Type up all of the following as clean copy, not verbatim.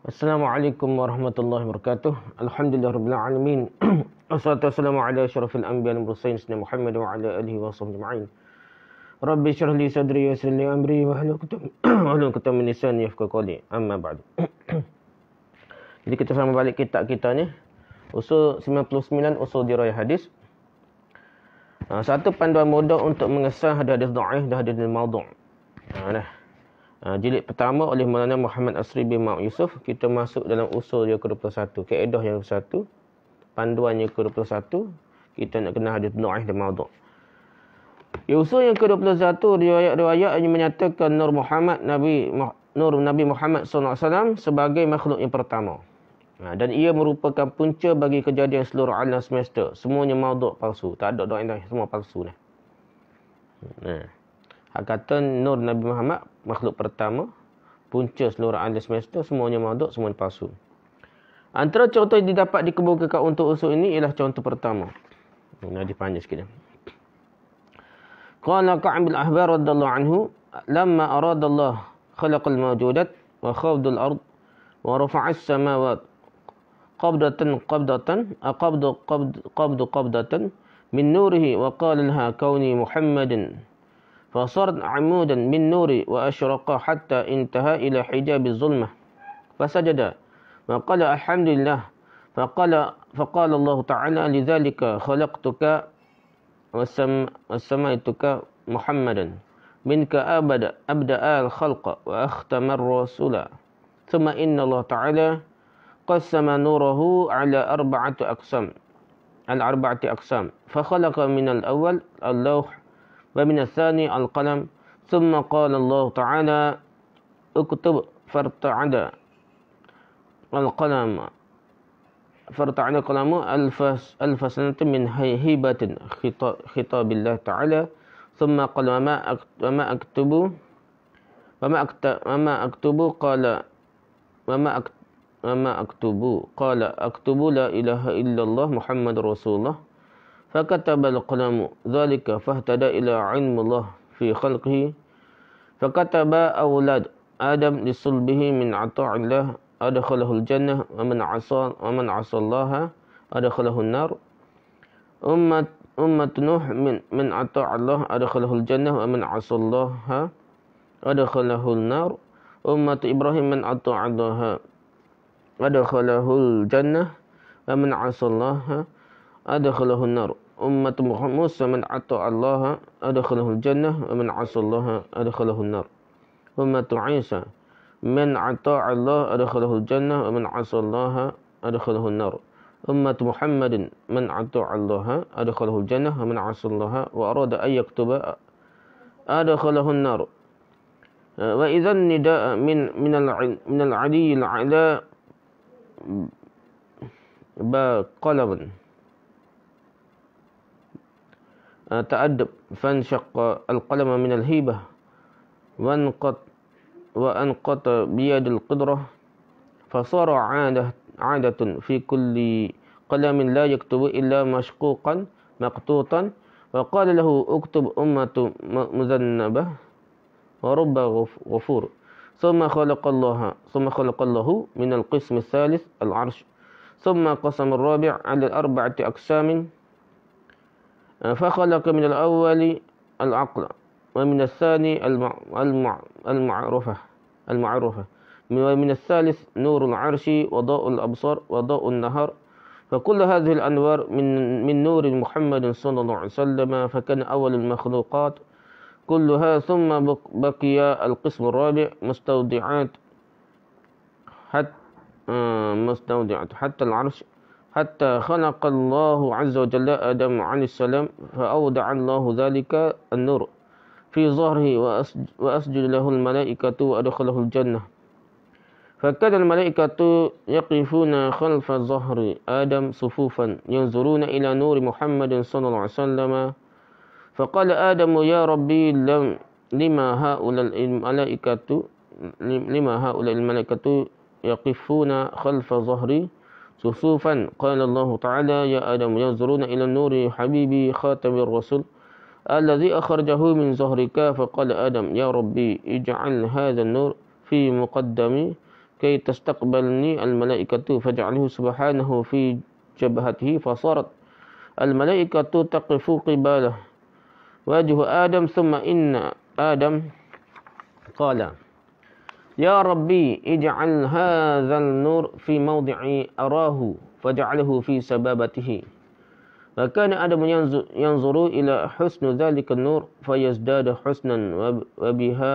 Assalamualaikum warahmatullahi wabarakatuh. Alhamdulillahirabbil alamin. Wassalatu wassalamu ala asyrafil anbiya'i wal mursalin sayyidina Muhammad wa ala alihi wa sahbihi ajma'in. Rabbi shrah li sadri wa yassir li amri wahlul 'uqdatam min lisani yafqahu qawli. Amma ba'd. Jadi kita sama balik kitab kita ni, usul 99 usul dirayah hadis. Satu panduan mudah untuk mengesah hadis dhaif dan hadis maudhu'. Jilid pertama oleh Maulana Muhammad Asri bin Mak Yusuf. Kita masuk dalam usul yang ke-21, kaedah yang ke-1, panduan yang ke-21. Kita nak kenal hadis dhaif dan maudhu'. Usul yang ke-21, riwayat-riwayat yang menyatakan Nur Nabi Muhammad SAW sebagai makhluk yang pertama. Dan ia merupakan punca bagi kejadian seluruh alam semesta. Semuanya maudhu', palsu. Tak ada dhaif, semua palsu dah. Hak kata Nur Nabi Muhammad makhluk pertama, punca seluruh alam semesta, semuanya maudhu', semuanya palsu. Antara contoh yang didapat dikemukakan untuk usul ini ialah contoh pertama. Ini dipanjang sikit. Qala Ka'b bin Ahbar radhiyallahu anhu, lamma arada Allah khalaqal mawjudat wa khawdal ard wa rafa'as samawat qabdatan min nurihi wa qala laha kauni Muhammadin فصارت عمودا من نور وأشرق حتى انتهى إلى حجاب الظلمة فسجد وقال الحمد لله فقال الله تعالى لذلك خلقتك وسميتك محمدا منك أبدأ الخلق وأختم الرسول ثم إن الله تعالى قسم نوره على أربعة أقسام فخلق من الأول اللوح ومن الثاني القلم ثم قال الله تعالى اكتب فارتعد القلم ألف سنة من هيبة خطاب الله تعالى ثم قال وما أكتب قال أكتب لا إله إلا الله محمد رسول الله فكتب القلم ذلك فاهتدى إلى علم الله في خلقه فكتب أولاد آدم لصلبه من عطاء الله أدخله الجنة ومن عصى الله أدخله النار أمة نوح من عطاء الله أدخله الجنة ومن عصى الله أدخله النار أمة إبراهيم من عطاء الله أدخله الجنة ومن عصى الله أدخله النار أمة موسى من عطاء الله أدخله الجنة ومن عصى الله أدخله النار أمة عيسى من عطاء الله أدخله الجنة ومن عصى الله أدخله النار أمة محمد من عطاء الله أدخله الجنة ومن عصى الله وأراد أن يكتب أدخله النار وإذا النداء من العلي الأعلى بقلم تأدب فانشق القلم من الهيبة وأنقط بيد القدرة فصار عادة في كل قلم لا يكتب إلا مشقوقا مقطوطا وقال له اكتب أمة مذنبة ورب غفور ثم خلق الله من القسم الثالث العرش ثم قسم الرابع على 4 أقسام فخلق من الأول العقل ومن الثاني المعرفة ومن الثالث نور العرش وضوء الأبصار وضوء النهار فكل هذه الأنوار من نور محمد صلى الله عليه وسلم فكان أول المخلوقات كلها ثم بقي القسم الرابع مستودعات حتى العرش حتى خلق الله عز وجل آدم عليه السلام فأودع الله ذلك النور في ظهره وأسجد له الملائكة وأدخله الجنة فكان الملائكة يقفون خلف ظهر آدم صفوفا ينظرون إلى نور محمد صلى الله عليه وسلم فقال آدم يا ربي لما هؤلاء الملائكة يقفون خلف ظهري صفوفا قال الله تعالى يا آدم ينظرون إلى النور حبيبي خاتم الرسول الذي أخرجه من ظهرك فقال آدم يا ربي اجعل هذا النور في مقدمي كي تستقبلني الملائكة فجعله سبحانه في جبهته فصارت الملائكة تقف قباله وجه آدم ثم إن آدم قال يا ربي اجعل هذا النور في موضع أراه فجعله في سبابته فكان آدم ينظر إلى حسن ذلك النور فيزداد حسنا وبها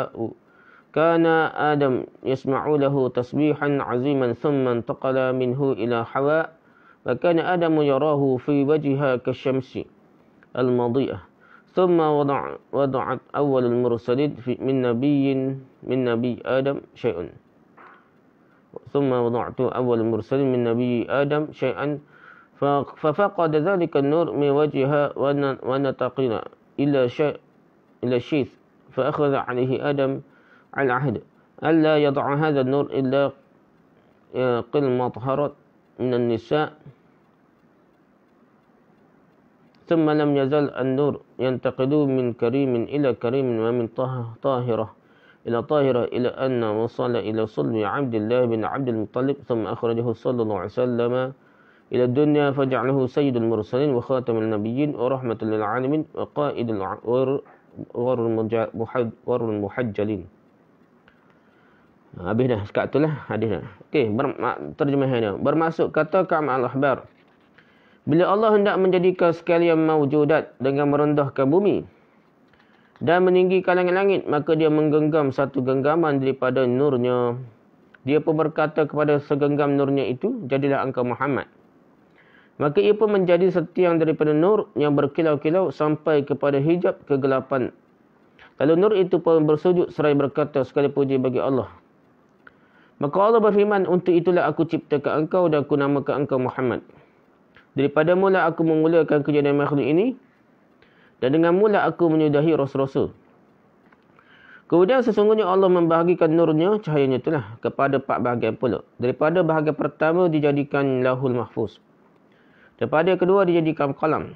كان آدم يسمع له تسبيحا عظيما ثم انتقل منه إلى حواء فكان آدم يراه في وجهها كالشمس المضيئة ثم وضعت أول المرسلين من نبي آدم شيء ثم وضعت أول المرسلين من نبي آدم شيئا ففقد ذلك النور من وجهها ونتقل إلى شيث فأخذ عليه آدم العهد ألا يضع هذا النور إلا قل مطهرة من النساء ثم لم يزل النور ينتقل من كريم إلى كريم ومن طاهرة إلى طاهرة إلى أن وصل إلى صلب عبد الله بن عبد المطلب ثم أخرجه صلى الله عليه وسلم إلى الدنيا فجعله سيد المرسلين وخاتم النبيين ورحمة للعالمين وقائد غر المحجلين. Habis dah, sekat itulah hadis dah. Okey, terjemahannya. Bermaksud kata Ka'ab al-Ahbar, bila Allah hendak menjadikan sekalian mawjudat dengan merendahkan bumi dan meninggikan langit-langit, maka dia menggenggam satu genggaman daripada nurnya. Dia pun berkata kepada segenggam nurnya itu, jadilah engkau Muhammad. Maka ia pun menjadi setiang daripada nur yang berkilau-kilau sampai kepada hijab kegelapan. Lalu nur itu pun bersujud seraya berkata, segala puji bagi Allah. Maka Allah berfirman, untuk itulah aku ciptakan engkau dan aku namakan engkau Muhammad. Daripada mula aku memulakan kejadian makhluk ini dan dengan mula aku menyudahi rasul-rasul. Kemudian sesungguhnya Allah membahagikan nurnya, cahayanya itulah, kepada 4 bahagian pula. Daripada bahagian pertama dijadikan lahul mahfuz. Daripada yang kedua dijadikan qalam.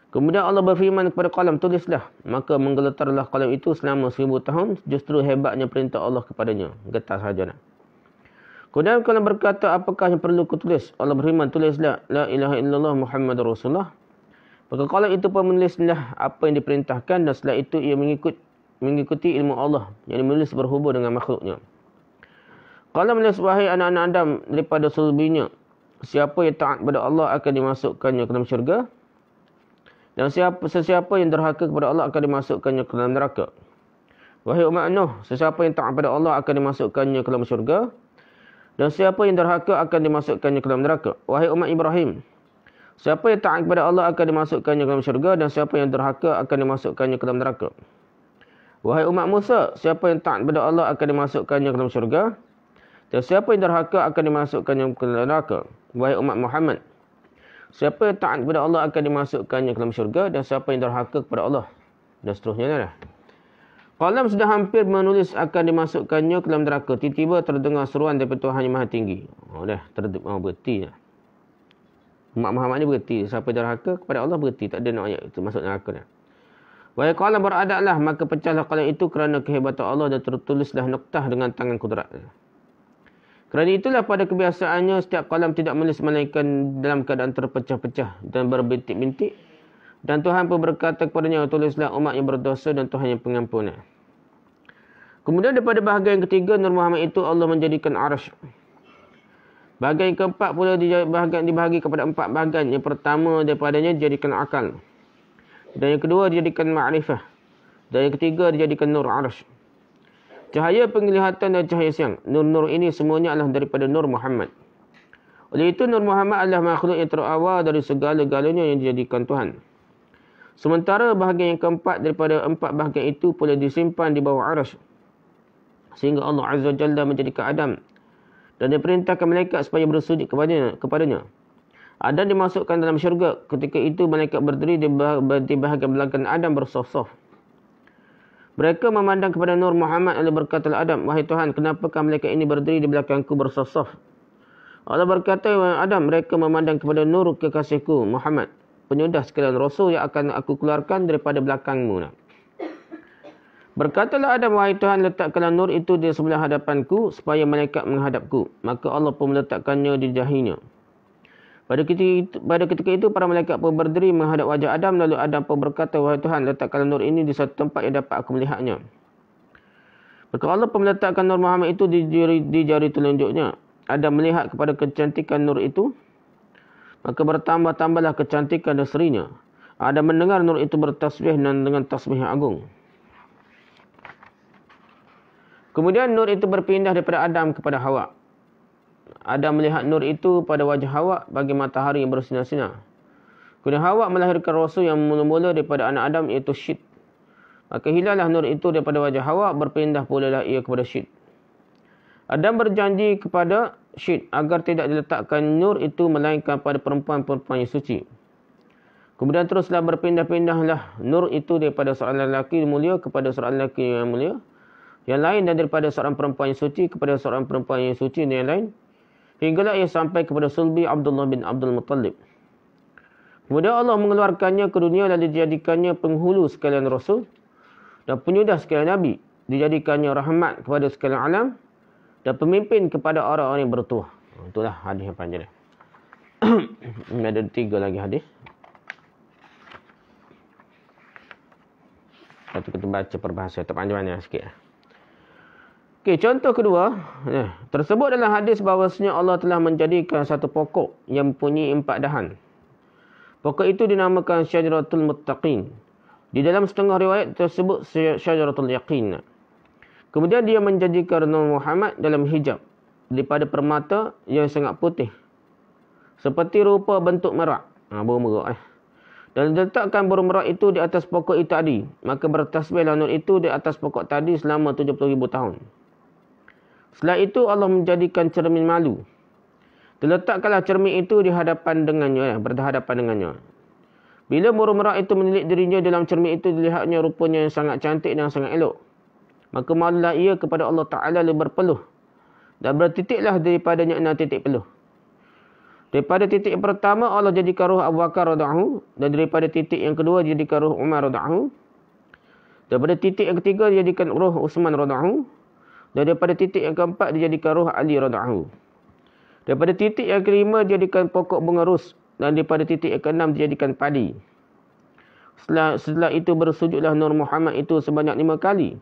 Kemudian Allah berfirman kepada qalam, tulislah. Maka menggeletarlah qalam itu selama 1000 tahun. Justru hebatnya perintah Allah kepadanya. Getar sahaja. Kemudian kalau berkata, apakah yang perlu kutulis? Allah berfirman, tulislah la ilaha illallah Muhammadur Rasulullah. Maka qalam itu pun menulislah apa yang diperintahkan dan setelah itu ia mengikuti ilmu Allah yang menulis berhubung dengan makhluknya. Qalam menulis, wahai anak-anak Adam daripada sulbinya, siapa yang taat kepada Allah akan dimasukkannya ke dalam syurga. Dan sesiapa yang derhaka kepada Allah akan dimasukkannya ke dalam neraka. Wahai umat Nuh, sesiapa yang taat kepada Allah akan dimasukkannya ke dalam syurga. Dan siapa yang derhaka akan dimasukkannya ke dalam neraka. Wahai umat Ibrahim, siapa yang taat kepada Allah akan dimasukkannya ke dalam syurga. Dan siapa yang derhaka akan dimasukkannya ke dalam neraka. Wahai umat Musa, siapa yang taat kepada Allah akan dimasukkannya ke dalam syurga. Dan siapa yang derhaka akan dimasukkannya ke dalam neraka. Wahai umat Muhammad, siapa yang taat kepada Allah akan dimasukkannya ke dalam syurga dan siapa yang derhaka kepada Allah. Dan seterusnya dah. Qalam sudah hampir menulis akan dimasukkannya ke dalam neraka. Tiba-tiba terdengar seruan daripada Tuhan yang Maha Tinggi. Berhenti dah. Umat Muhammad ni berhenti. Siapa yang derhaka kepada Allah berhenti. Tak ada nak ayat itu masuk neraka dah. Wahai qalam, beradablah, maka pecahlah qalam itu kerana kehebatan Allah dan tertulislah noktah dengan tangan kudrat. Kerana itulah pada kebiasaannya setiap qalam tidak menulis melainkan dalam keadaan terpecah-pecah dan berbintik-bintik. Dan Tuhan pun berkata kepadanya, tulislah umat yang berdosa dan Tuhan yang pengampunan. Kemudian daripada bahagian ketiga Nur Muhammad itu Allah menjadikan arash. Bahagian keempat pula dibahagi kepada 4 bahagian. Yang pertama daripadanya dijadikan akal. Dan yang kedua dijadikan ma'rifah. Dan yang ketiga dijadikan nur arash. Cahaya penglihatan dan cahaya siang. Nur-nur ini semuanya adalah daripada Nur Muhammad. Oleh itu Nur Muhammad adalah makhluk yang terawal dari segala-galanya yang dijadikan Tuhan. Sementara bahagian yang keempat daripada 4 bahagian itu pula disimpan di bawah arash. Sehingga Allah Azza wa Jalla menjadikan Adam. Dan diperintahkan malaikat supaya bersujud kepadanya. Adam dimasukkan dalam syurga. Ketika itu malaikat berdiri di bahagian belakang Adam bersaf-saf. Mereka memandang kepada Nur Muhammad lalu berkatalah Adam, wahai Tuhan, kenapakah malaikat ini berdiri di belakangku bersaf-saf? Allah berkata, wahai Adam, mereka memandang kepada Nur kekasihku Muhammad, penyudah sekalian Rasul yang akan aku keluarkan daripada belakangmu. Berkatalah Adam, wahai Tuhan, letakkanlah nur itu di sebelah hadapanku supaya malaikat menghadapku. Maka Allah pun meletakkannya di dahinya. Pada ketika itu, para malaikat pun berdiri menghadap wajah Adam. Lalu Adam pun berkata, wahai Tuhan, letakkanlah nur ini di satu tempat yang dapat aku melihatnya. Maka Allah pun meletakkan nur Muhammad itu di jari telunjuknya. Adam melihat kepada kecantikan nur itu. Maka bertambah-tambahlah kecantikan dan serinya. Adam mendengar nur itu bertasbih dengan tasbih yang agung. Kemudian nur itu berpindah daripada Adam kepada Hawa. Adam melihat nur itu pada wajah Hawa bagi matahari yang bersinar-sinar. Kemudian Hawa melahirkan Rasul yang mula-mula daripada anak Adam, iaitu Syed. Maka hilanglah nur itu daripada wajah Hawa, berpindah pula lah ia kepada Syed. Adam berjanji kepada Syed agar tidak diletakkan nur itu melainkan pada perempuan-perempuan yang suci. Kemudian teruslah berpindah-pindahlah nur itu daripada seorang lelaki mulia kepada seorang lelaki yang mulia yang lain, dan daripada seorang perempuan yang suci kepada seorang perempuan yang suci yang lain, hinggalah ia sampai kepada sulbi Abdullah bin Abdul Muttalib. Kemudian Allah mengeluarkannya ke dunia dan dijadikannya penghulu sekalian Rasul dan penyudah sekalian Nabi. Dijadikannya rahmat kepada sekalian alam dan pemimpin kepada orang-orang yang bertuah. Itulah hadis yang panjang. Ini ada 3 lagi hadis. Satu kita baca perbahasan terpanjangnya sikit. Okey, contoh kedua, tersebut dalam hadis bahawasanya Allah telah menjadikan satu pokok yang mempunyai 4 dahan. Pokok itu dinamakan Syajaratul Muttaqin. Di dalam setengah riwayat tersebut Syajaratul Yaqin. Kemudian dia menjadikan Nur Muhammad dalam hijab daripada permata yang sangat putih, seperti rupa bentuk merak. Bau merak. Dan diletakkan burung merak itu di atas pokok itu tadi. Maka bertasbihlah nur itu di atas pokok tadi selama 70,000 tahun. Setelah itu Allah menjadikan cermin malu. Diletakkanlah cermin itu di hadapan dengannya, berhadapan dengannya. Bila burung merak itu menilik dirinya dalam cermin itu, dilihatnya rupanya yang sangat cantik dan sangat elok. Maka malulah ia kepada Allah Ta'ala lalu berpeluh. Dan bertitiklah daripadanya 6 titik peluh. Daripada titik yang pertama, Allah jadikan roh Abu Bakar radhiyallahu, dan daripada titik yang kedua, jadikan roh Umar radhiyallahu. Daripada titik yang ketiga, dijadikan roh Uthman radhiyallahu. Dan daripada titik yang keempat, dijadikan roh Ali radhiyallahu. Daripada titik yang kelima, dijadikan pokok bunga rus. Dan daripada titik yang keenam, dijadikan padi. Setelah itu bersujudlah Nur Muhammad itu sebanyak 5 kali.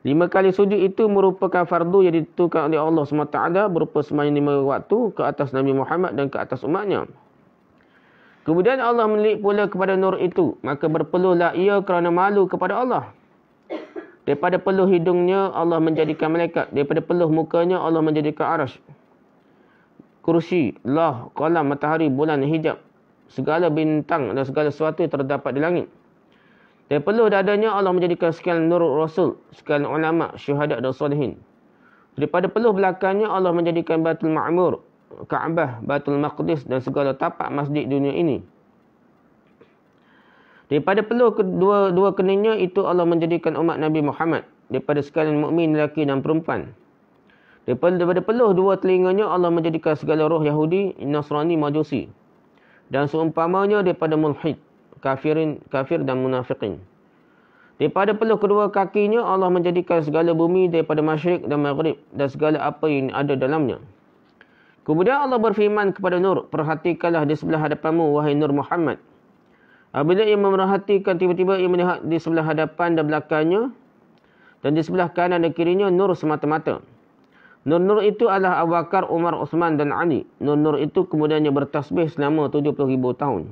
5 kali sujud itu merupakan fardu yang ditentukan oleh Allah SWT berupa sembahyang 5 waktu ke atas Nabi Muhammad dan ke atas umatnya. Kemudian Allah melihat pula kepada nur itu. Maka berpeluhlah ia kerana malu kepada Allah. Daripada peluh hidungnya Allah menjadikan malaikat. Daripada peluh mukanya Allah menjadikan arash, kursi, lah, qalam, matahari, bulan, hijab, segala bintang dan segala sesuatu yang terdapat di langit. Dari peluh dadanya Allah menjadikan sekalian nur Rasul, sekalian ulama, syuhada dan salihin. Daripada peluh belakangnya Allah menjadikan Baitul Ma'mur, Kaabah, Baitul Maqdis dan segala tapak masjid dunia ini. Daripada peluh dua keningnya itu Allah menjadikan umat Nabi Muhammad, daripada sekalian mukmin lelaki dan perempuan. Daripada peluh 2 telinganya Allah menjadikan segala roh Yahudi, Nasrani, Majusi. Dan seumpamanya daripada mulhid, kafir dan munafiqin. Daripada peluh kedua kakinya Allah menjadikan segala bumi daripada masyrik dan maghrib dan segala apa yang ada dalamnya. Kemudian Allah berfirman kepada Nur, perhatikanlah di sebelah hadapanmu wahai Nur Muhammad. Apabila ia memerhatikan, tiba-tiba ia melihat di sebelah hadapan dan belakangnya dan di sebelah kanan dan kirinya nur semata-mata. Nur-nur itu adalah Abu Bakar, Umar, Uthman dan Ali. Nur-nur itu kemudiannya bertasbih selama 70,000 tahun.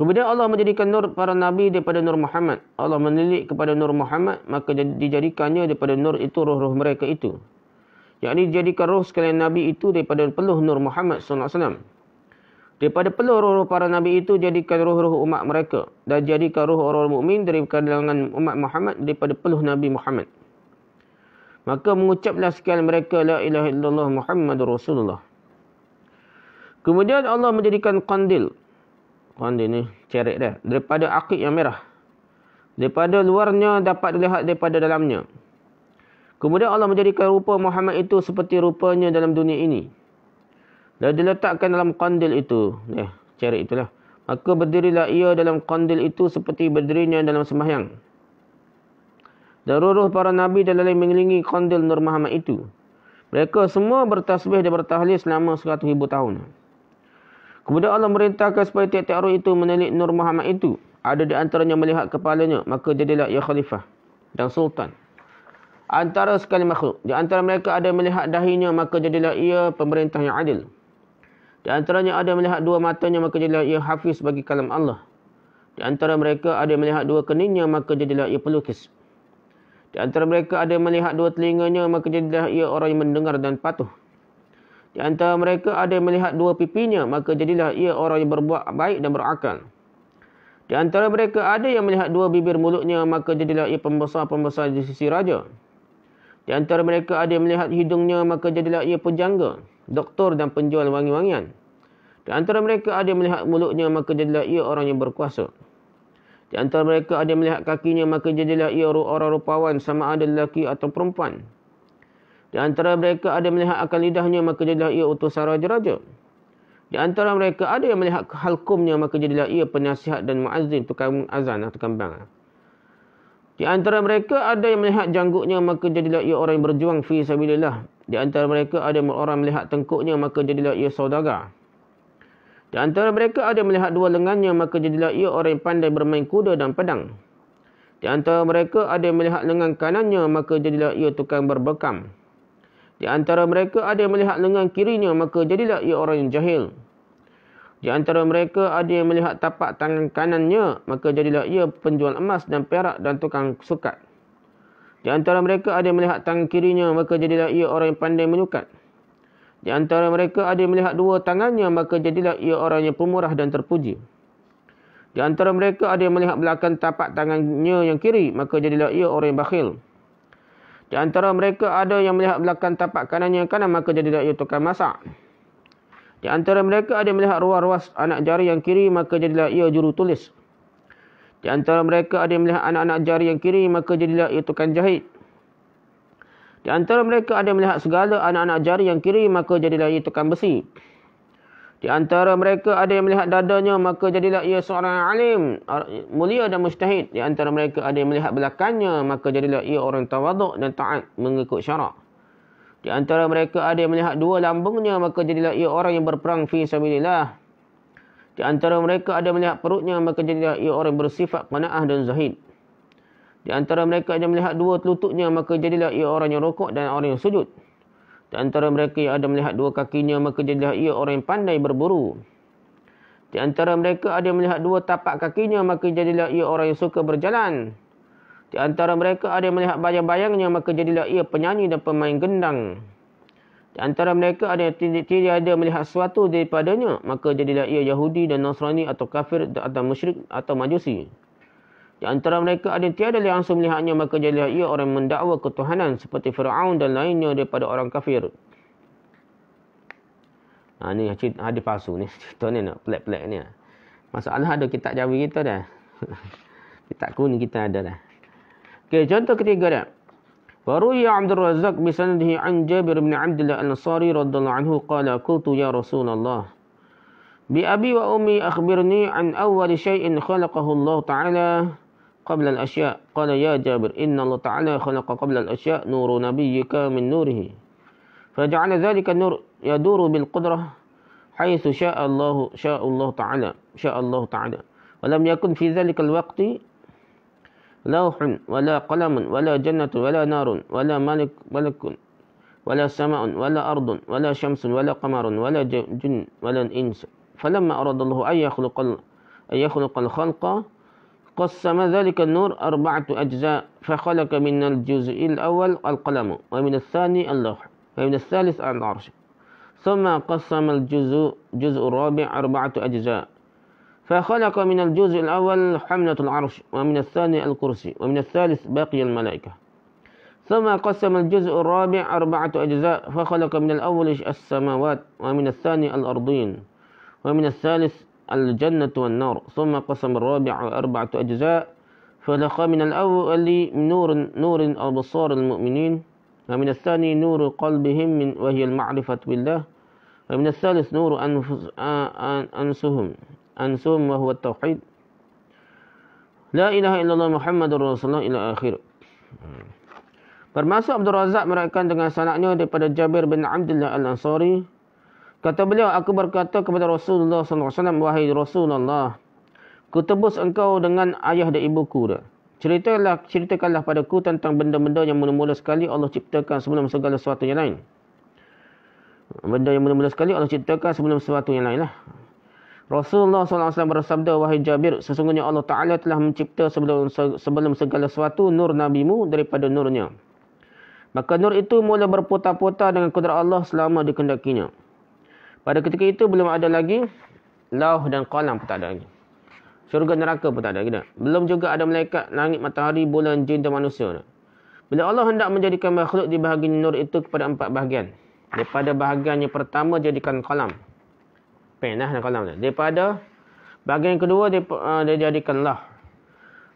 Kemudian Allah menjadikan nur para Nabi daripada Nur Muhammad. Allah menilik kepada Nur Muhammad, maka dijadikannya daripada nur itu roh-roh mereka itu. Yakni dijadikan roh sekalian Nabi itu daripada peluh Nur Muhammad SAW. Daripada peluh roh-roh para Nabi itu jadikan roh-roh umat mereka. Dan jadikan roh orang mukmin dari kalangan umat Muhammad daripada peluh Nabi Muhammad. Maka mengucaplah sekalian mereka la ilaha illallah Muhammadur Rasulullah. Kemudian Allah menjadikan qandil. Qandil ni cerik dah. Daripada akik yang merah. Daripada luarnya dapat dilihat daripada dalamnya. Kemudian Allah menjadikan rupa Muhammad itu seperti rupanya dalam dunia ini. Dan diletakkan dalam qandil itu. Cerik itulah. Maka berdirilah ia dalam qandil itu seperti berdirinya dalam sembahyang. Dan ruh para Nabi dan lain mengelilingi kandil Nur Muhammad itu. Mereka semua bertasbih dan bertahlil selama 100,000 tahun. Kemudian Allah merintahkan supaya tiap-tiap roh itu menilik Nur Muhammad itu. Ada di antaranya melihat kepalanya, maka jadilah ia khalifah dan sultan. Antara sekali makhluk. Di antara mereka ada melihat dahinya, maka jadilah ia pemerintah yang adil. Di antaranya ada melihat dua matanya, maka jadilah ia hafiz bagi kalam Allah. Di antara mereka ada melihat dua keningnya, maka jadilah ia pelukis. Di antara mereka ada melihat dua telinganya, maka jadilah ia orang yang mendengar dan patuh. Di antara mereka ada melihat dua pipinya, maka jadilah ia orang yang berbuat baik dan berakal. Di antara mereka ada yang melihat dua bibir mulutnya, maka jadilah ia pembesar-pembesar di sisi raja. Di antara mereka ada yang melihat hidungnya, maka jadilah ia pujangga, doktor dan penjual wangi-wangian. Di antara mereka ada yang melihat mulutnya, maka jadilah ia orang yang berkuasa. Di antara mereka ada yang melihat kakinya, maka jadilah ia orang rupawan sama ada lelaki atau perempuan. Di antara mereka ada yang melihat akal lidahnya, maka jadilah ia utusan raja-raja. Di antara mereka ada yang melihat halkumnya, maka jadilah ia penasihat dan muazzin, tukang azan atau tukang bang. Di antara mereka ada yang melihat janggutnya, maka jadilah ia orang yang berjuang fi sabilillah. Di antara mereka ada orang melihat tengkuknya, maka jadilah ia saudagar. Di antara mereka ada yang melihat dua lengannya, maka jadilah ia orang yang pandai bermain kuda dan pedang. Di antara mereka ada yang melihat lengan kanannya, maka jadilah ia tukang berbekam. Di antara mereka ada yang melihat lengan kirinya, maka jadilah ia orang yang jahil. Di antara mereka ada yang melihat tapak tangan kanannya, maka jadilah ia penjual emas dan perak dan tukang sukat. Di antara mereka ada yang melihat tangan kirinya, maka jadilah ia orang yang pandai menyukat. Di antara mereka ada yang melihat dua tangannya, maka jadilah ia orang yang pemurah dan terpuji. Di antara mereka ada yang melihat belakang tapak tangannya yang kiri, maka jadilah ia orang yang bakhil. Di antara mereka ada yang melihat belakang tapak kanannya yang kanan, maka jadilah ia tukang masak. Di antara mereka ada yang melihat ruas-ruas anak jari yang kiri, maka jadilah ia juru tulis. Di antara mereka ada yang melihat anak-anak jari yang kiri, maka jadilah ia tukang jahit. Di antara mereka ada yang melihat segala anak-anak jari yang kiri, maka jadilah ia tukang besi. Di antara mereka ada yang melihat dadanya, maka jadilah ia seorang alim, mulia dan mujtahid. Di antara mereka ada yang melihat belakangnya, maka jadilah ia orang tawaduk dan taat mengikut syarak. Di antara mereka ada yang melihat dua lambungnya, maka jadilah ia orang yang berperang fi sabilillah. Di antara mereka ada yang melihat perutnya, maka jadilah ia orang bersifat qanaah dan zahid. Di antara mereka yang melihat dua lututnya, maka jadilah ia orang yang rukuk dan orang yang sujud. Di antara mereka yang ada melihat dua kakinya, maka jadilah ia orang yang pandai berburu. Di antara mereka ada yang melihat dua tapak kakinya, maka jadilah ia orang yang suka berjalan. Di antara mereka ada yang melihat bayang-bayangnya, maka jadilah ia penyanyi dan pemain gendang. Di antara mereka ada yang tidak ada melihat sesuatu daripadanya, maka jadilah ia Yahudi dan Nasrani atau kafir atau musyrik atau majusi. Di antara mereka ada yang tiada langsung melihatnya, maka jadilah ia orang yang mendakwa ketuhanan seperti Fir'aun dan lainnya daripada orang kafir. Ni hadis palsu ni. Cerita ni nak pelik-pelik ni. Masalah ada kitab Jawi kita dah. Kitab kuning kita ada dah. Okey, contoh ketiga dah. Baru ya Abdul Razak bisanadihi an Jabir bin Abdullah Al-Ansari radhiyallahu anhu qala qultu ya Rasulullah bi abi wa ummi akhbirni an awwal shay'in khalaqahu Allah Ta'ala قبل الأشياء قال يا جابر إن الله تعالى خلق قبل الأشياء نور نبيك من نوره فجعل ذلك النور يدور بالقدرة حيث شاء الله تعالى ولم يكن في ذلك الوقت لوح ولا قلم ولا جنة ولا نار ولا ملك ولا سماء ولا أرض ولا شمس ولا قمر ولا جن ولا إنس فلما أراد الله أن يخلق الخلق قسم ذلك النور 4 أجزاء فخلق من الجزء الأول القلم ومن الثاني اللوح ومن الثالث العرش ثم قسم الجزء الرابع 4 أجزاء فخلق من الجزء الأول حملة العرش ومن الثاني الكرسي ومن الثالث باقي الملائكة ثم قسم الجزء الرابع 4 أجزاء فخلق من الأول السماوات ومن الثاني الأرضين ومن الثالث الجنة والنار ثم قسم الرابع 4 أجزاء فخلق من الأول نور أبصار المؤمنين ومن الثاني نور قلبهم وهي المعرفة بالله ومن الثالث نور أنسهم وهو التوحيد لا إله إلا الله محمد رسول الله إلى آخره. Termasuk Abdul Razak meriwayatkan dengan sanadnya daripada Jabir bin Abdullah Al-Ansari. Kata beliau, aku berkata kepada Rasulullah SAW, wahai Rasulullah, ku tebus engkau dengan ayah dan ibuku dah. Ceritakanlah padaku tentang benda-benda yang mula-mula sekali Allah ciptakan sebelum segala sesuatu yang lain. Benda yang mula-mula sekali Allah ciptakan sebelum sesuatu yang lain lah. Rasulullah SAW bersabda, wahai Jabir, sesungguhnya Allah Ta'ala telah mencipta sebelum segala sesuatu nur nabimu daripada nurnya. Maka nur itu mula berputar-putar dengan kudrat Allah selama dikehendakinya. Pada ketika itu belum ada lagi lauh dan qalam pun tak ada lagi. Syurga neraka pun tak ada lagi. Belum juga ada malaikat, langit, matahari, bulan, jin dan manusia. Bila Allah hendak menjadikan makhluk dibahagi nur itu kepada 4 bahagian. Daripada bahagian yang pertama jadikan qalam. Pen dan qalam. Daripada bahagian yang kedua dia jadikan lah.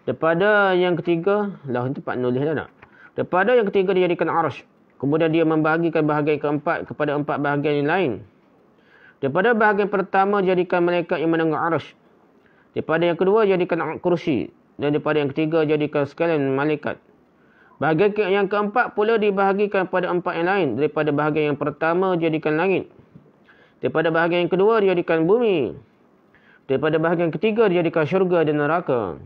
Daripada yang ketiga, lah itu tempat nulis dah tak? Daripada yang ketiga dia jadikan arsh. Kemudian dia membahagikan bahagian keempat kepada 4 bahagian yang lain. Daripada bahagian pertama jadikan malaikat yang menanggung arsh. Daripada yang kedua jadikan kursi. Dan daripada yang ketiga jadikan sekalian malaikat. Bahagian yang keempat pula dibahagikan kepada 4 yang lain. Daripada bahagian yang pertama jadikan langit. Daripada bahagian yang kedua dijadikan bumi. Daripada bahagian ketiga dijadikan syurga dan neraka.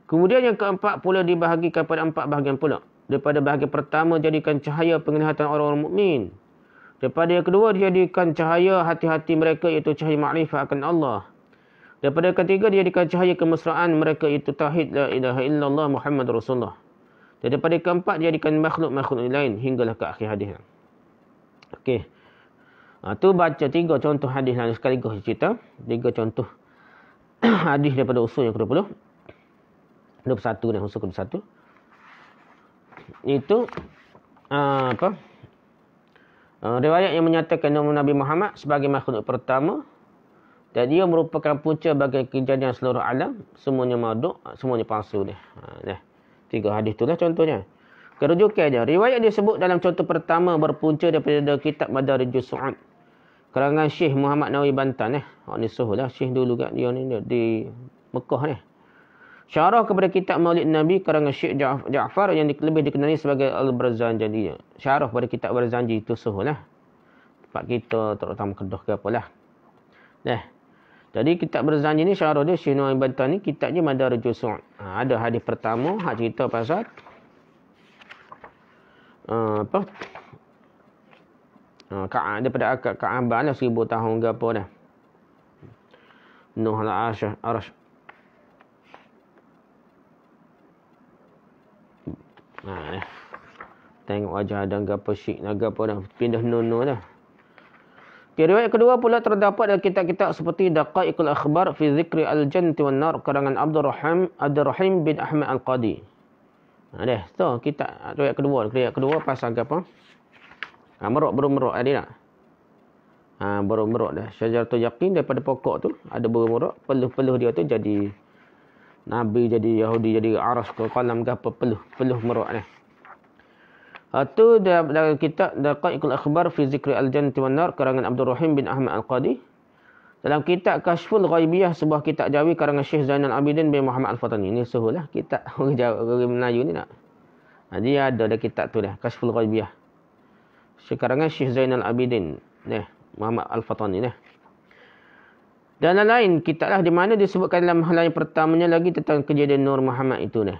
Kemudian yang keempat pula dibahagikan pada 4 bahagian pula. Daripada bahagian pertama jadikan cahaya penglihatan orang-orang mukmin. Daripada yang kedua dijadikan cahaya hati-hati mereka iaitu cahaya makrifat akan Allah. Daripada yang ketiga dijadikan cahaya kemesraan mereka iaitu tauhid la ilaha illallah Muhammad Rasulullah. Dan daripada yang keempat dijadikan makhluk-makhluk lain hinggalah ke akhir hadis. Okey. Tu baca 3 contoh hadis lah sekaligus cerita. 3 contoh hadis daripada usul yang ke-20. 21 ni usul ke-21. Itu riwayat yang menyatakan Nabi Muhammad sebagai makhluk pertama dan dia merupakan punca bagi kejadian seluruh alam, semuanya marduk, semuanya palsu ni. 3 hadis itulah contohnya. Kerujukannya, riwayat disebut dalam contoh pertama berpunca daripada kitab Madarijus Su'ud karangan Syekh Muhammad Nawawi Bantan ni suhulah Syekh dulu kat dia ni di Mekah ni. Syarah kepada kitab Maulid Nabi karangan Syekh Ja'far yang lebih dikenali sebagai Al-Barzanji. Syarah kepada kitab Barzanji itu suhulah. Tempat kita terutama Kedah ke apalah. Jadi kitab Barzanji ni syarah dia Syekh Nawawi Bantan ni kitabnya Madarijus Su'ud. Ada hadis pertama hak cerita pasal daripada akad Ka'bah lah 1000 tahun ke apa dah. Nuh al-Arsh. Tengok wajah ada apa syik naga apa dah pindah nono dah. Riwayat kedua pula terdapat dalam kitab-kitab seperti Daqaiqul Akhbar fi Zikri Al-Jannati wan Nar karangan Abdurrahim bin Ahmad Al-Qadi. So kitab riwayat kedua pasal apa? Merok ada tak? Merok dah. Syajaratul Yaqin daripada pokok tu ada merok, peluh-peluh dia tu jadi Nabi, jadi Yahudi, jadi Arsh ke qalam ke apa, peluh merok ni. Tu dalam kitab Daqaiqul Akhbar fi Zikri Al-Jannati wan Nar karangan Abdurrahim bin Ahmad Al-Qadi. Dalam kitab Kashful Ghaibiyah, sebuah kitab Jawi karangan Syekh Zainal Abidin bin Muhammad Al-Fatani. Ini suhulah kitab orang Jawa, orang Melayu ni tak. Dia ada dah kitab tu dah, Kashful Ghaibiyah. Karangan Syekh Zainal Abidin Muhammad Al-Fatani ni. Dan lain kitab lah di mana disebutkan dalam hal yang pertamanya lagi tentang kejadian Nur Muhammad itu ni.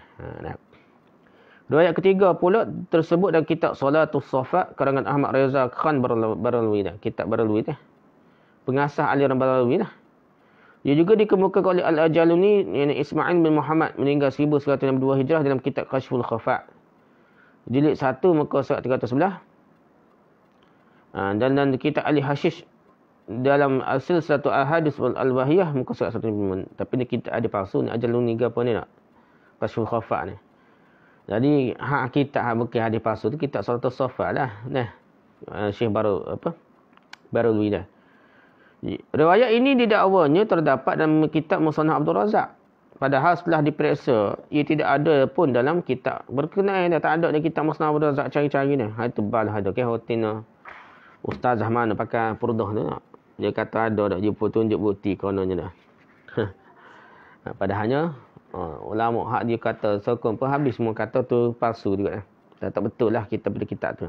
Riwayat ketiga pula tersebut dalam kitab Salatus Safa karangan Ahmad Reza Khan Baralwi dah. Kitab Baralwi dah. Pengasas aliran Baralwi dah. Dia juga dikemukakan oleh Al-Ajaluni yang Ismail bin Muhammad meninggal 1162 Hijrah dalam kitab Kashful Khafa. Jilid 1 muka surat 311. Dan kitab Ali Hashish dalam asal satu ahadis al-wahiyah muka surat 155. Tapi ni kita ada palsu ni Ajaluni ke apa ni nak. Kashful Khafa ni. Jadi kitab bukan hadis palsu tu kitab Salatus Safa lah. Syekh Baralwi dah. Riwayat ini didakwanya terdapat dalam kitab Musannaf Abdul Razak. Padahal setelah diperiksa, ia tidak ada pun dalam kitab berkenaan dah, tak ada dalam kitab Musannaf Abdul Razak cari-cari ni. Tebal ada ke hotel ustazah mana pakai purdah tu. Dia kata ada dah jumpa tunjuk bukti kononnya dah. Padahalnya ulama hak dia kata sokong pun habis semua kata tu palsu juga. Tak betul lah kita pada kitab tu.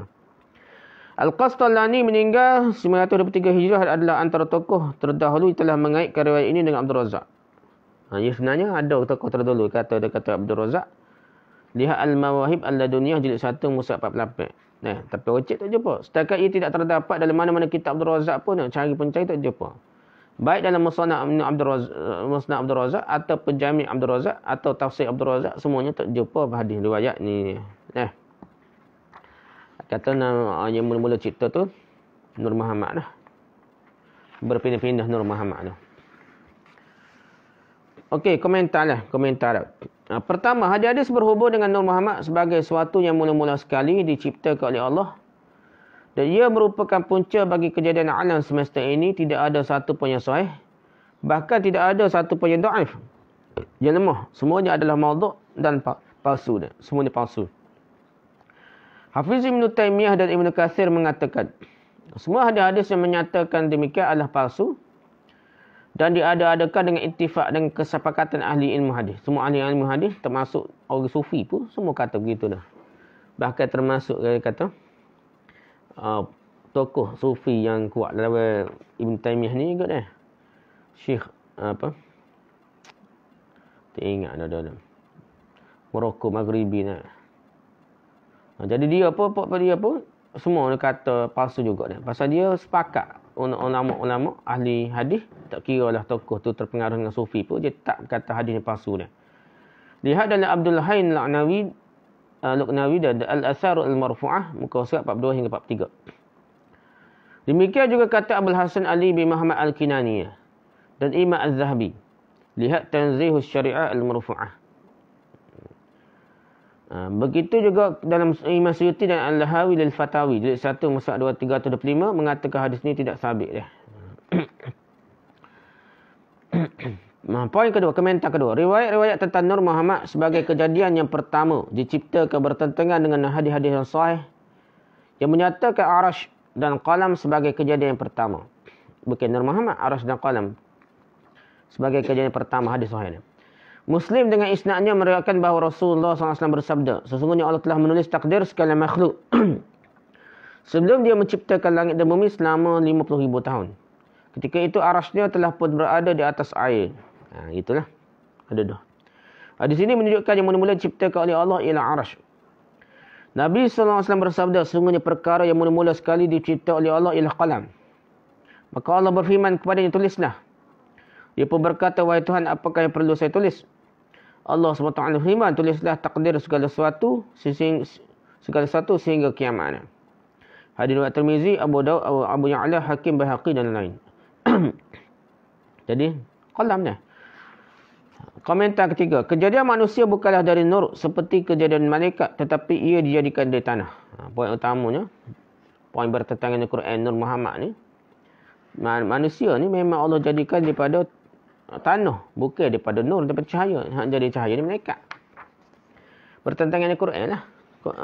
Al-Qastalani meninggal 923 Hijrah adalah antara tokoh terdahulu telah mengaitkan riwayat ini dengan Abdul Razak. Ya sebenarnya ada tokoh terdahulu dia kata Abdul Razak. Lihat Al-Mawahib Al-Laduniyah jilid 1 muka 48. Tapi Rocik tak jumpa. Setakat ia tidak terdapat dalam mana-mana kitab Abdul Razak pun nak cari pencari tak jumpa. Baik dalam Musnad Abdul Razak atau Penjami' Abdul Razak atau Tafsir Abdul Razak, semuanya tak jumpa hadis riwayat ni. Kata yang mula-mula cipta tu Nur Muhammad lah. Berpindah-pindah Nur Muhammad lah. Okey, komentar lah. Pertama, hadis-hadis berhubung dengan Nur Muhammad sebagai sesuatu yang mula-mula sekali diciptakan oleh Allah. Dan ia merupakan punca bagi kejadian alam semesta ini. Tidak ada satu pun yang sahih. Bahkan tidak ada satu pun yang daif. Yang lemah. Semuanya adalah maudhu' dan palsu. Semuanya palsu. Hafiz Ibn Taymiyah dan Ibn Katsir mengatakan, semua hadis-hadis yang menyatakan demikian adalah palsu dan diada-adakan dengan ittifaq dan kesepakatan ahli ilmu hadis. Semua ahli ilmu hadis termasuk orang sufi pun semua kata begitu dah. Bahkan termasuk dia kata tokoh sufi yang kuat dalam Ibn Taymiyah ni juga dah. Syekh apa? Tak ingat dah. Morocco Maghribi nah. Jadi dia pun semua dia kata palsu juga dia. Pasal dia sepakat ulama-ulama ahli hadis, tak kira lah tokoh tu terpengaruh dengan sufi pun, dia tak kata hadis ni palsu dia. Lihat dalam Abdul Hayy Luqnawi dan Al-Athar Al-Marfu'ah muka surat 42 hingga 43. Demikian juga kata Abdul Hasan Ali bin Muhammad Al-Kinani dan Imam Az-Zahabi. Lihat Tanzihus Syariah Al-Marfu'ah. Begitu juga dalam Imam Suyuti dan Al-Lahawi Al-Fatawi jilid 1 muka 325 mengatakan hadis ini tidak sabit dia. Poin kedua, komentar kedua. Riwayat-riwayat tentang Nur Muhammad sebagai kejadian yang pertama diciptakan bertentangan dengan hadis-hadis yang sahih yang menyatakan Arash dan Qalam sebagai kejadian yang pertama. Bukan Nur Muhammad, Arash dan Qalam sebagai kejadian yang pertama hadis sahih. Muslim dengan isnadnya meriwayatkan bahawa Rasulullah SAW bersabda, sesungguhnya Allah telah menulis takdir segala makhluk sebelum dia menciptakan langit dan bumi selama 50,000 tahun. Ketika itu arasnya telah pun berada di atas air. Itulah. Ada dah. Di sini menunjukkan yang mula-mula diciptakan oleh Allah ialah arash. Nabi SAW bersabda, sesungguhnya perkara yang mula-mula sekali dicipta oleh Allah ialah qalam. Maka Allah berfirman kepadanya, tulislah. Dia pun berkata, wahai Tuhan, apakah yang perlu saya tulis? Allah SWT firman, tulislah takdir segala sesuatu sehingga kiamat. Hadis riwayat Tirmizi, Abu Daud, Abu Ya'la, Hakim, Baihaqi dan lain. Jadi, qalam dah. Komentar ketiga, kejadian manusia bukanlah dari nur seperti kejadian malaikat, tetapi ia dijadikan dari tanah. Poin utamanya, poin bertentangan dengan Quran Nur Muhammad ni, manusia ni memang Allah jadikan daripada tanah, bukan daripada nur, daripada cahaya. Hak jadi cahaya ni malaikat. Bertentangan dengan Quran lah.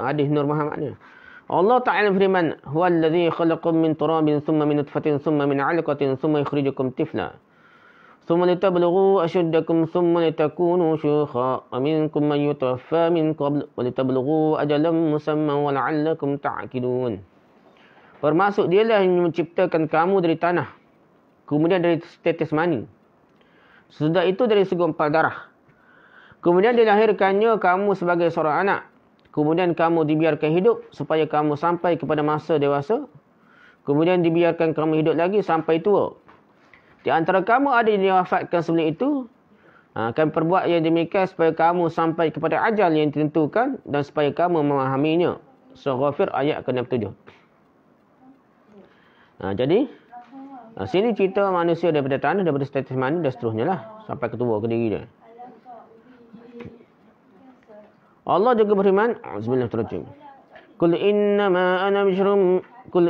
Hadis Nur Muhammad ni. Allah Ta'ala firman, huwallazi khalaqakum min turabin thumma min nutfatin thumma min 'alaqatin thumma yukhrijukum tifla. Thumma litablughu ashuddakum thumma litakunu syukha wa minkum man yutawaffa min qabl wa litablughu ajalan musamman wa la'allakum ta'qilun. Bermaksud dialah yang menciptakan kamu dari tanah, kemudian dari tetes mani. Sesudah itu dari segumpal darah. Kemudian dilahirkannya kamu sebagai seorang anak. Kemudian kamu dibiarkan hidup supaya kamu sampai kepada masa dewasa. Kemudian dibiarkan kamu hidup lagi sampai tua. Di antara kamu ada yang diwafatkan sebelum itu. Kami perbuat yang demikian supaya kamu sampai kepada ajal yang ditentukan dan supaya kamu memahaminya. Surah Ghafir ayat ke-67. Jadi sini cerita manusia daripada tanah, daripada status mani dan seterusnya lah. Sampai ketua ke diri dia. Allah juga berfirman, Bismillahirrahmanirrahim. Qul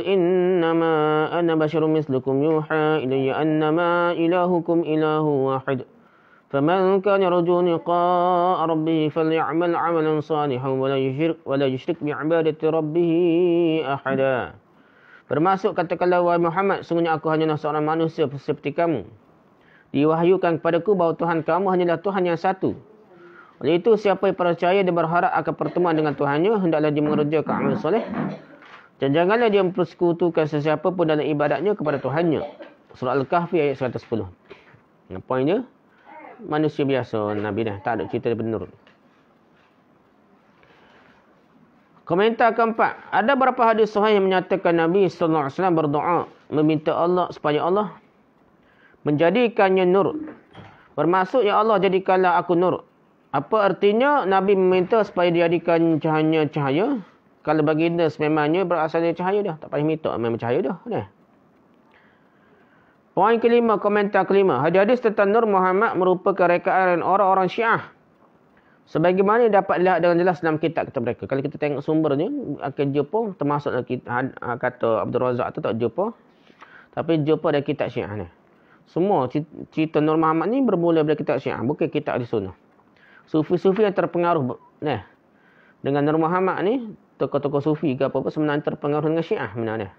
innama ana basyarum mislukum yuha ilayya annama ilahukum ilahu wahid. Faman kana yarju liqa'a rabbih falyamal 'amalan salihan wa la yushrik bi'ibadati rabbih ahada. Bermaksud katakanlah wahai Muhammad, sungguhnya aku hanyalah seorang manusia seperti kamu. Diwahyukan kepadaku bahawa Tuhan kamu hanyalah Tuhan yang satu. Oleh itu, siapa yang percaya dan berharap akan pertemuan dengan Tuhannya, hendaklah dia mengerjakan amal soleh. Dan janganlah dia mempersekutukan sesiapa pun dalam ibadatnya kepada Tuhannya. Surah Al-Kahfi ayat 110. Poin dia, manusia biasa Nabi dah. Tak ada cerita daripada Nur. Komentar keempat. Ada beberapa hadis sahih yang menyatakan Nabi SAW berdoa meminta Allah supaya Allah menjadikannya nur. Bermaksud, ya Allah jadikanlah aku nur. Apa artinya Nabi meminta supaya dijadikan cahaya? Kalau baginda sememangnya berasal dari cahaya dah. Tak payah minta, memang cahaya dah. Poin kelima, komentar kelima. Hadis tentang Nur Muhammad merupakan rekaan orang-orang Syiah. Sebagaimana dapat dilihat dengan jelas dalam kitab mereka. Kalau kita tengok sumbernya, akan jumpa, termasuk kata Abdul Razak tu tak jumpa. Tapi jumpa dari kitab Syiah ni. Semua cerita Nur Muhammad ni bermula dari kitab Syiah. Bukan kitab Ahli Sunnah. Sufi-sufi yang terpengaruh dengan Nur Muhammad ni, tokoh-tokoh sufi ke apa-apa sebenarnya terpengaruh dengan Syiah sebenarnya.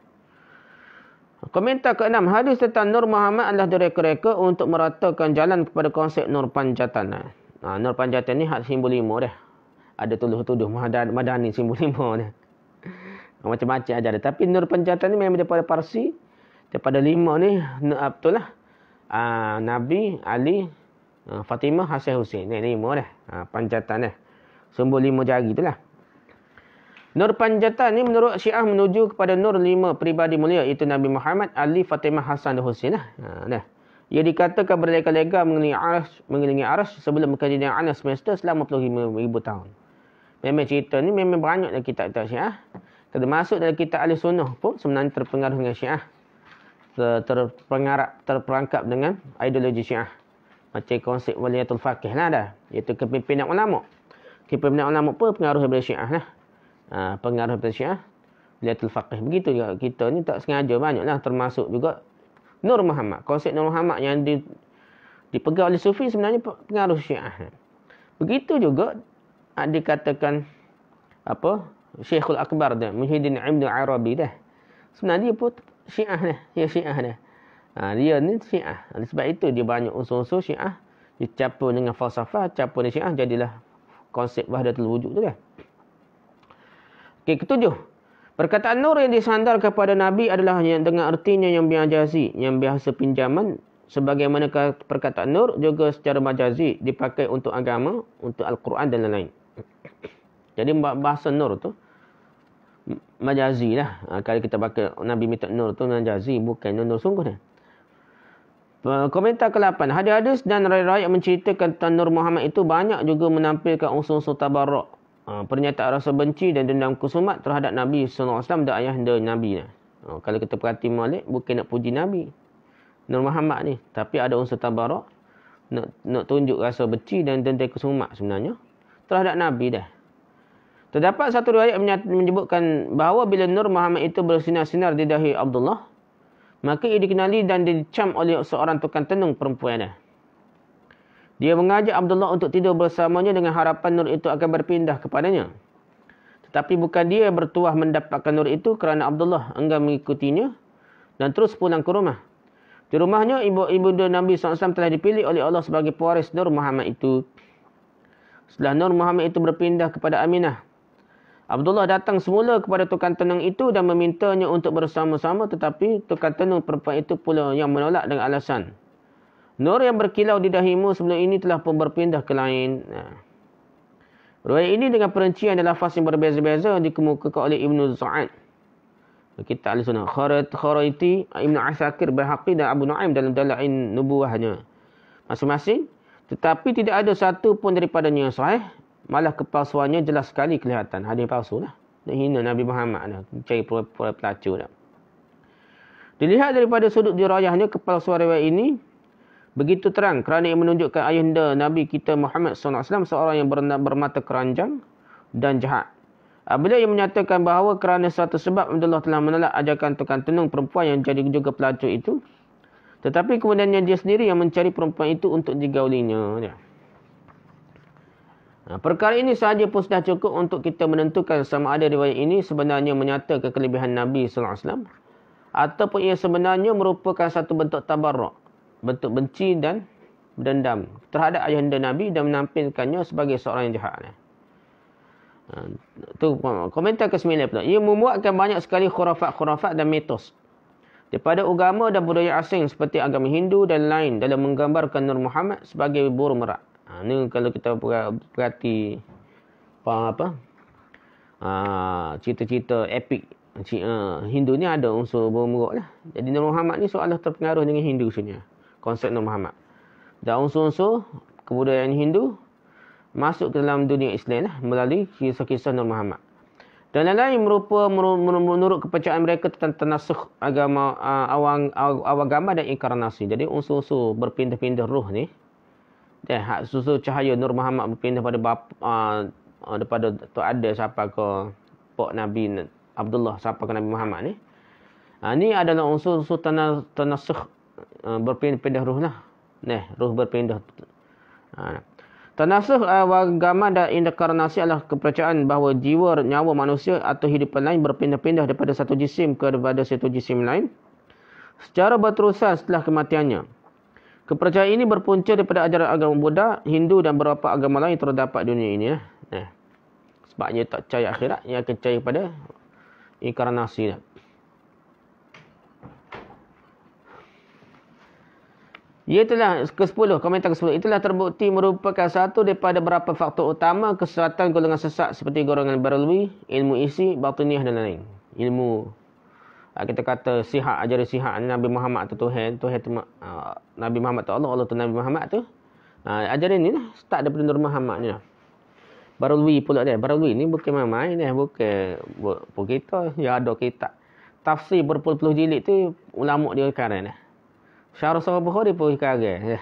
Komentar ke-6. Hadis tentang Nur Muhammad adalah direka-reka untuk meratakan jalan kepada konsep Nur Panjatan. Nur Panjatan ni hak simbol 5 dah. Ada tuduh-tuduh Madani simbol 5 dah. Macam-macam aja dah. Tapi Nur Panjatan ni memang daripada Parsi. Daripada 5 ni, betul lah. Nabi, Ali, Fatimah, Hasan, Husain. Ni 5 dah. Panjatan dah. Simbol 5 jari tu lah. Nur Panjatan ni menurut Syiah menuju kepada Nur 5 peribadi mulia. Iaitu Nabi Muhammad, Ali, Fatimah, Hasan dan Husain lah. Ia dikatakan berlega-lega mengelilingi arasy sebelum kejadian Anas semesta selama 45,000 tahun. Memang cerita ni memang banyak dalam kitab-kitab Syiah. Termasuk dalam kitab Ahli Sunnah pun sebenarnya terpengaruh dengan Syiah. Terperangkap dengan ideologi Syiah. Macam konsep waliyatul faqih lah dah. Iaitu kepimpinan ulama. Kepimpinan ulama pun pengaruh daripada Syiah lah. Pengaruh daripada Syiah. Waliyatul faqih. Begitu juga kita ni tak sengaja banyak lah. Termasuk juga Nur Muhammad. Konsep Nur Muhammad yang dipegang oleh Sufi sebenarnya pengaruh Syiah. Begitu juga dikatakan Syekhul Akbar dah, Muhyiddin Ibn Arabi dah. Sebenarnya dia pun Syiah dah. Dia Syiah dah. Dia ni Syiah. Sebab itu dia banyak unsur-unsur Syiah dicampur dengan falsafah, campur dengan Syiah, jadilah konsep wahdatul wujud tu dah. Okey, ketujuh. Perkataan nur yang disandar kepada Nabi adalah yang dengan artinya yang majazi, yang biasa pinjaman. Sebagaimana perkataan nur juga secara majazi dipakai untuk agama, untuk Al-Quran dan lain-lain. Jadi bahasa nur tu majazi lah. Kalau kita pakai Nabi minta nur tu majazi, bukan nur sungguh dah. Komentar ke-8. Hadis-hadis dan riwayat yang menceritakan tentang Nur Muhammad itu banyak juga menampilkan unsur-unsur tabarruk. Pernyataan rasa benci dan dendam kusumat terhadap Nabi SAW dan ayahanda Nabi. Kalau kita perhati malik, bukan nak puji Nabi Nur Muhammad ni, tapi ada unsur tabarruk, nak tunjuk rasa benci dan dendam kusumat sebenarnya terhadap Nabi dah. Terdapat satu riwayat menyebutkan bahawa bila Nur Muhammad itu bersinar-sinar di dahi Abdullah, maka ia dikenali dan dicam oleh seorang tukang tenung perempuan dah. Dia mengajak Abdullah untuk tidur bersamanya dengan harapan nur itu akan berpindah kepadanya. Tetapi bukan dia yang bertuah mendapatkan nur itu kerana Abdullah enggan mengikutinya dan terus pulang ke rumah. Di rumahnya, ibunda Nabi SAW telah dipilih oleh Allah sebagai pewaris Nur Muhammad itu. Setelah Nur Muhammad itu berpindah kepada Aminah, Abdullah datang semula kepada tukang tenung itu dan memintanya untuk bersama-sama, tetapi tukang tenung perempuan itu pula yang menolak dengan alasan, nur yang berkilau di dahimu sebelum ini telah pun berpindah ke lain. Riwayat ini dengan perincian dan lafaz yang berbeza-beza dikemukakan oleh Ibn Sa'ad. Kitab Al-Sunnah. Kharaiti, Ibn Asakir, Bahaqi dan Abu Nu'aim dalam Dalail Nubuwahnya masing-masing. Tetapi tidak ada satu pun daripadanya yang sahih. Malah kepalsuannya jelas sekali kelihatan. Hadis palsu lah. Nak hina Nabi Muhammad dah. Cari pelacur dah. Dilihat daripada sudut dirayahnya, kepalsuan riwayat ini begitu terang kerana ia menunjukkan ayahanda Nabi kita Muhammad SAW seorang yang bermata keranjang dan jahat. Bila ia menyatakan bahawa kerana satu sebab Abdullah telah menolak ajakan tukang tenung perempuan yang jadi juga pelacur itu, tetapi kemudiannya dia sendiri yang mencari perempuan itu untuk digaulinya. Perkara ini sahaja pun sudah cukup untuk kita menentukan sama ada riwayat ini sebenarnya menyatakan kelebihan Nabi SAW ataupun ia sebenarnya merupakan satu bentuk tabarruk, bentuk benci dan berdendam terhadap ayahanda Nabi dan menampilkannya sebagai seorang yang jahat. Tu komentar ke-9 pula. Ia membuatkan banyak sekali khurafat-khurafat dan mitos daripada agama dan budaya asing seperti agama Hindu dan lain dalam menggambarkan Nur Muhammad sebagai burung merak. Ni kalau kita perhati cerita-cerita epik Hindu ni ada unsur burung merak lah. Jadi Nur Muhammad ni seolah terpengaruh dengan Hindu sebenarnya. Konsep Nur Muhammad. Dan unsur-unsur kebudayaan Hindu masuk ke dalam dunia Islam lah, melalui kisah-kisah Nur Muhammad. Dan lain-lain menurut kepercayaan mereka tentang tanasuh agama awal agama dan inkarnasi. Jadi unsur-unsur berpindah-pindah roh ni, unsur cahaya Nur Muhammad berpindah pada daripada tu ada siapa ke Pak Nabi Abdullah siapa ke Nabi Muhammad ni. Ni adalah unsur-unsur tanasuh berpindah-pindah roh lah. Roh berpindah. Tanasuh agama dan inkarnasi adalah kepercayaan bahawa jiwa, nyawa manusia atau hidupan lain berpindah-pindah daripada satu jisim kepada satu jisim lain secara berterusan setelah kematiannya. Kepercayaan ini berpunca daripada ajaran agama Buddha, Hindu dan beberapa agama lain terdapat di dunia ini. Sebabnya tak percaya akhirat, ia akan percaya pada inkarnasi. Itulah ke-10, komentar ke-10. Itulah terbukti merupakan satu daripada beberapa faktor utama kesesatan golongan sesat seperti golongan Baralwi, ilmu isi, batiniah dan lain-lain. Ilmu, kita kata sihat, ajaran sihat Nabi Muhammad tu Tuhan tu Nabi Muhammad tu Allah, Allah tu Nabi Muhammad tu. Ajaran ni lah, start daripada Nur Muhammad ni lah. Baralwi pula dia. Baralwi ni bukan main-main dah, bukan kita. Ya ada kitab tafsir berpuluh-puluh jilid tu, ulama dia sekarang dah. Syarah Sahih Bukhari pun sekarang.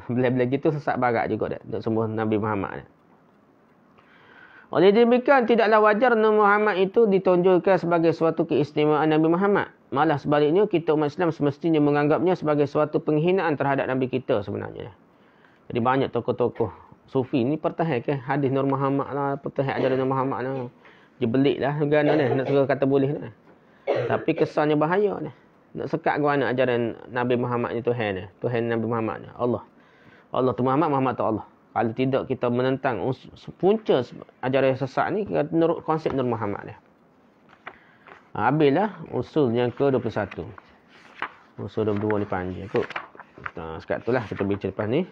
Bila-bila gitu sesat barat juga dah untuk semua Nabi Muhammad. Oleh demikian, tidaklah wajar Nabi Muhammad itu ditonjolkan sebagai suatu keistimewaan Nabi Muhammad. Malah sebaliknya, kita umat Islam semestinya menganggapnya sebagai suatu penghinaan terhadap Nabi kita sebenarnya. Jadi banyak tokoh-tokoh Sufi ni pertahankan hadis Nur Muhammad lah, pertahan ajaran Nur Muhammad lah. Dia belik lah, nak suka kata boleh lah. Tapi kesannya bahaya lah. Nak sekat ke mana ajaran Nabi Muhammad ni Tuhan ni. Tuhan Nabi Muhammad ni. Allah. Allah tu Muhammad, Muhammad tu Allah. Kalau tidak kita menentang punca ajaran sesat ni, kita menurut konsep Nur Muhammad ni. Habislah usul yang ke-21. Usul 22 ni panjang kot. Sekat tu lah kita bincang lepas ni.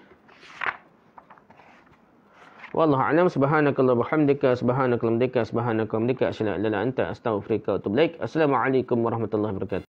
Wallahu a'lam. Subhanakallah bihamdika, subhanakallahumdika, subhanakallahumdika, asyhadu an la ilaha illa anta, astaghfiruka wa atubu ilaik. Assalamualaikum warahmatullahi wabarakatuh.